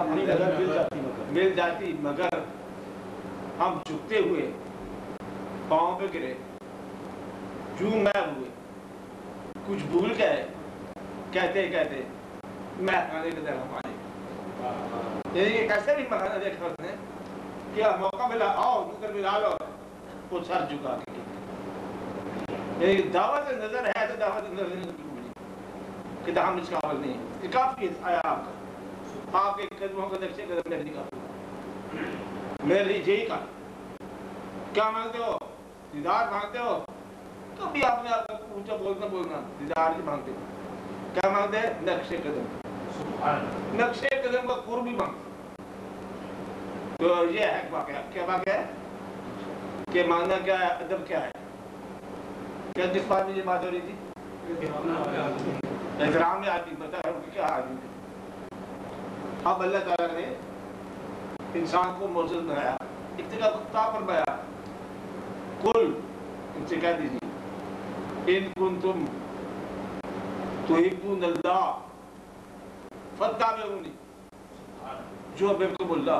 अपनी नजर मिल जाती मगर हम झुकते हुए पाँव पे गिरे, जूं मैं हुए, कुछ भूल गए, कहते कहते मैं खाने के तरह हमारे ये कैसे भी मखाना देखा उसने कि मौका मिला आओ नजर मिला लो, वो सर झुका के दावत नजर है तो दावत नजर कि हम इसका अमल नहीं है, काफी आया आपका, आपके कदमों का नक्शे कदम मेरे का मेरे लिए यही का क्या मांगते हो, दीदार मांगते हो, कभी आपने आपको ऊंचा बोलना दीदार नहीं मांगते, क्या मांगते हैं नक्शे कदम, नक्शे कदम का कुर्ब भी मांगते। तो ये है वाकया, क्या वाकया है कि मांगना क्या है, अदब क्या है, क्या जिस बात में ये बात हो रही थी एहतराम में आदमी पता है क्या आदमी। अब अल्लाह ताला ने इंसान को मौजूद बनाया, एक जगह कुत्ता फरमाया कुल इनसे कह दीजिए इन कुंतुम तुहिब्बून अल्लाह फत्ताबिऊनी, जो बिल्कुल बोला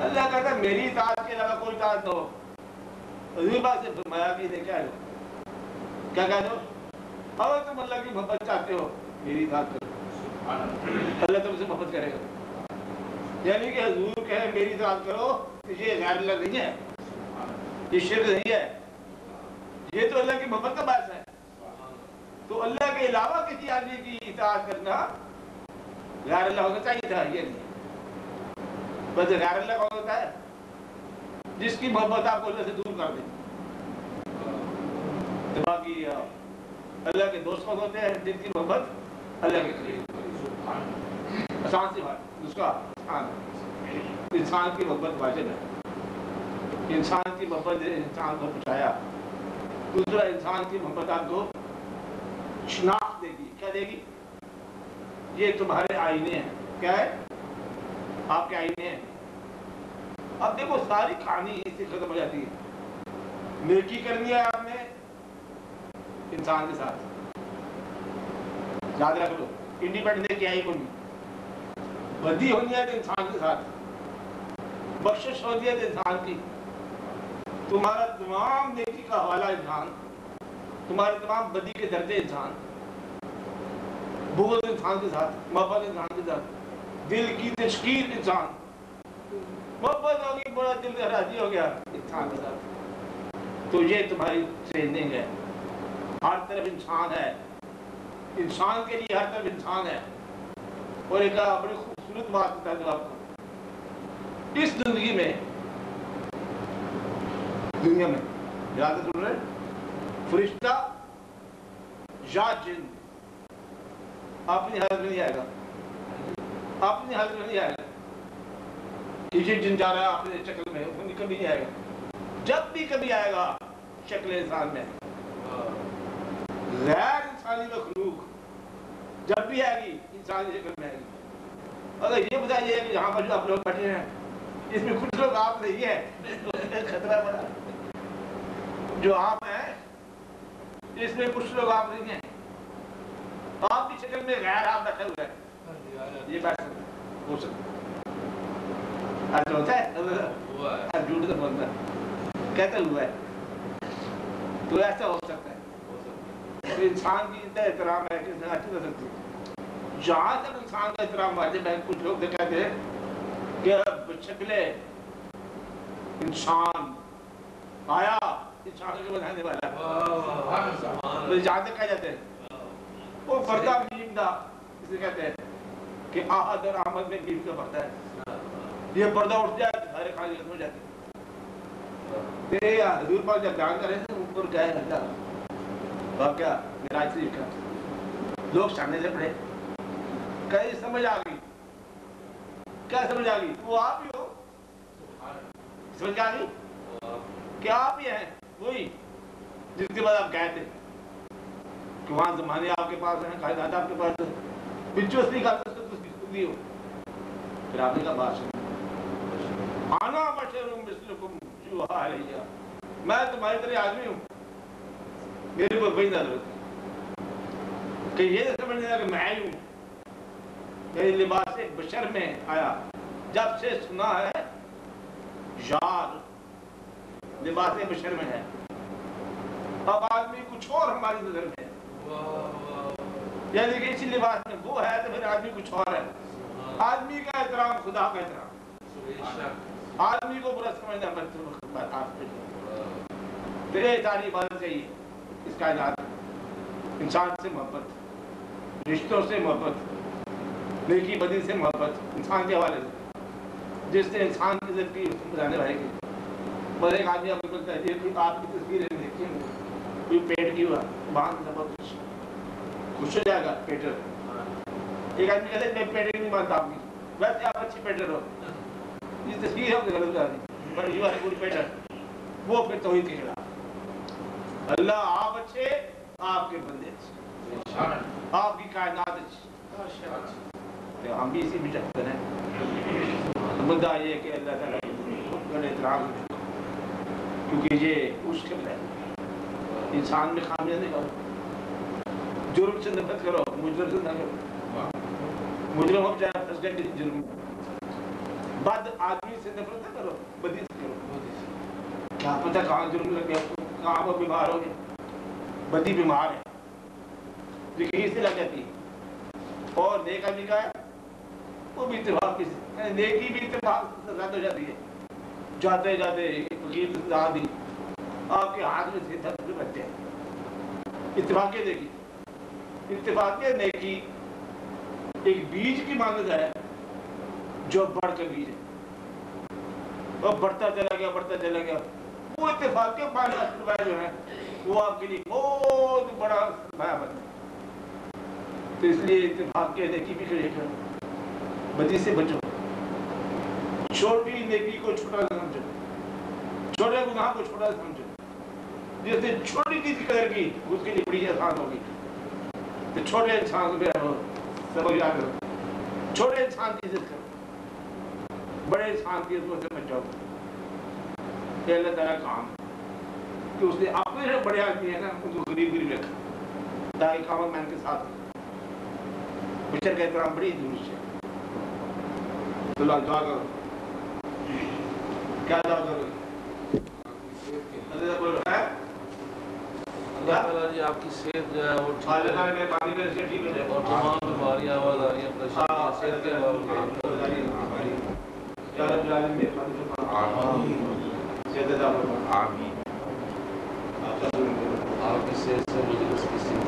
अल्लाह कहता मेरी इताअत के अलावा कोई इताअत न हो। अजीबा से फरमाया कि क्या है, क्या कह दो, अगर तुम अल्लाह की मोहब्बत चाहते हो मेरी इताअत करो, अल्लाह तुमसे मोहब्बत करेगा। यानी कि हुजूर कहे मेरी इताअत करो, ये गैर अल्लाह नहीं है, ये शिर्क नहीं है, ये तो अल्लाह की मोहब्बत का बात है। तो अल्लाह के अलावा किसी आदमी की इताअत करना गैर अल्लाह होना चाहिए था, ये नहीं। बस गैर अल्लाह कौन होता है, जिसकी मोहब्बत आपको अल्लाह से दूर कर दे। तो बाकी अल्लाह के दोस्त कौन होते हैं, जिनकी मोहब्बत अल्लाह के करीब। आसान सी बात, दूसरा इंसान की मोहब्बत वाजिब है, इंसान की मोहब्बत इंसान को पहुंचाया। दूसरा इंसान की मोहब्बत आपको शनाख्त देगी, क्या देगी, ये तुम्हारे आईने हैं, क्या है आपके आईने हैं। अब देखो सारी कहानी इससे खत्म हो जाती है, नेकी करनी है आपने इंसान के साथ, याद रख लो इंडिपेंडेंट क्या ही कोई, बदी होनी है तो इंसान के साथ, बख्शिश होनी है तो इंसान की, तुम्हारा तमाम नेकी का हवाला इंसान, तुम्हारे तमाम बदी के दर्जे इंसान, बुग़्ज़ इंसान के साथ, मोहब्बत इंसान के साथ, दिल की तशकील इंसान, मोहब्बत होगी बड़ा दिल का राजी हो गया इंसान के साथ। तो ये तुम्हारी ट्रेनिंग है, हर तरफ इंसान है, इंसान के लिए हर तरफ इंसान है। और एक बड़ी खूबसूरत बात बता दूं आपको, इस जिंदगी में दुनिया में याद सुन रहे, फरिश्ता या जिन अपनी हालत में नहीं आएगा, अपनी हालत में नहीं आएगा, किसी जिन जा रहा है अपने शक्ल में, वो कभी नहीं आएगा। जब भी कभी आएगा शक्ल इंसान में, गैर इंसानी मखलूक जब भी आएगी इंसानी शक्ल में आएगी। अगर ये बताइए कि यहाँ पर जो आप लोग बैठे हैं इसमें कुछ लोग आप नहीं है, खतरा बड़ा, जो आप हैं इसमें कुछ लोग आप नहीं हैं, आपकी शक्ल में गैर आप बैठे हुए हैं, ये बात हो सकता है, होता है, झूठ तो बोलता है, कहता हुआ है, तो ऐसा हो सकता है। तो इंसान की इतना एहतराम है कि अच्छी हो सकती है। जहाँ तक इंसान का एहतराम वाजिब है, कुछ लोग कहते हैं कि शक्ले इंसान आया इंसान के बनाने वाला, तो जहाँ तक कह जाते हैं वो पर्दा मीमदा, इसे कहते हैं कि आहद और आमद में मीम का पर्दा है, ये पर्दा उठ जाए तो सारे खाने खत्म हो जाते हैं। हजूर पाक जब बयान कर रहे थे ऊपर गए अल्लाह वाक़या मिराज शरीफ का, लोग सामने से पढ़े, कहीं समझ आ गई, क्या समझ आ गई, वो आप ही हो, समझ आ गई क्या आप ही हैं वही जिसके बाद आप गए थे कि वहाँ जमाने आपके पास हैं, कायदात आपके पास है, बिचौसरी का हो। फिर आपने कहा बात आना बशरुम मिस्लुकुम युहा इलैया, मैं तुम्हारी तरह आदमी हूँ, मेरे को वही नजर कि ये समझना कि मैं ही हूँ, یعنی لباس بشر میں آیا. جب سے سنا ہے یار لباس بشر میں ہے. اب آدمی کچھ اور ہماری نظر میں ہے. یعنی کہ اسی لباس میں وہ ہے تو پھر آدمی کچھ اور ہے. آدمی کا احترام خدا کا احترام. آدمی کو برا سمجھنا بات آپ پہ تیرے ساری بات چاہیے. اس کائنات انسان سے محبت, رشتوں سے محبت, نیکی بدی سے محبت, انسان کے حوالے سے. جس نے انسان کی زندگی بتانے والے کی بس ایک آدمی آپ کو بولتا ہے کہ آپ کی تصویریں دیکھی ہیں کوئی پیٹ کی ہوا باندھ دے بہت خوش ہو جائے گا پیٹر. ایک آدمی کہتے ہیں میں پیٹر نہیں مانتا آپ کی, ویسے آپ اچھی پیٹر ہو. یہ تصویر ہے غلط آدمی پر یو آر گڈ پیٹر. وہ پھر توحید کے خلاف. اللہ آپ اچھے, آپ کے بندے اچھے, آپ کی کائنات اچھی. ہم بھی اسی میں چاہتے ہیں. مدعا یہ کہ اللہ تعالیٰ کا احترام کیونکہ یہ اس کے ہے. انسان میں خامیاں نہیں کرو, جرم سے نفرت کرو, مجرم سے نہ کرو. مجرم ہو جائے پھنس گئے کسی جرم. بد آدمی سے نفرت نہ کرو, بدی سے کرو. کیا پتہ کہاں جرم لگ گیا, کہاں وہ بیمار ہو گیا. بدی بیمار ہے لیکن کہیں سے لگ جاتی ہے. اور نیک آدمی کا ہے وہ بھی اتفاق کی نیکی بھی اتفاق سے زیادہ ہو جاتی ہے. جاتے جاتے فقیر آدمی آپ کے ہاتھ میں سے دھر بچتے ہیں. اتفاقی دیکھی, اتفاقی نیکی ایک بیج کی مانند ہے جو بڑھ کر بیج ہے اور بڑھتا چلا گیا بڑھتا چلا گیا. وہ اتفاق کے پانی جو ہے وہ آپ کے لیے بہت بڑا سایہ بن ہے. تو اس لیے اتفاق کے نیکی بھی کرے کرو, بدی سے بچو. چھوٹی نیکی کو چھوٹا سمجھو, چھوٹے گناہ کو چھوٹا سمجھو. جس نے چھوٹی چیز کی قدر کی اس کے لیے بڑی آسان ہوگی. تو چھوٹے انسان کو سبق یاد کرو, چھوٹے انسان کی عزت کرو, بڑے انسان کی عزت سے بچو. یہ اللہ تعالیٰ کام کہ اس نے اپنے جو بڑے آدمی ہیں نا ان کو غریب غریب رکھا تاکہ کامن مین کے ساتھ بشر کا احترام بڑی ضروری ہے. تو اللہ دعا کرو, کیا دعا کرو؟ اللہ تعالیٰ جی آپ کی صحت جو ہے وہ اللہ تعالیٰ میں پانی میں سے ٹھیک ہو جائے اور تمام بیماریاں آواز آ رہی ہیں پریشانی صحت کے بارے یا رب العالمین میں پانی سے صحت عطا فرما. آپ کی صحت سے مجلس کی صحت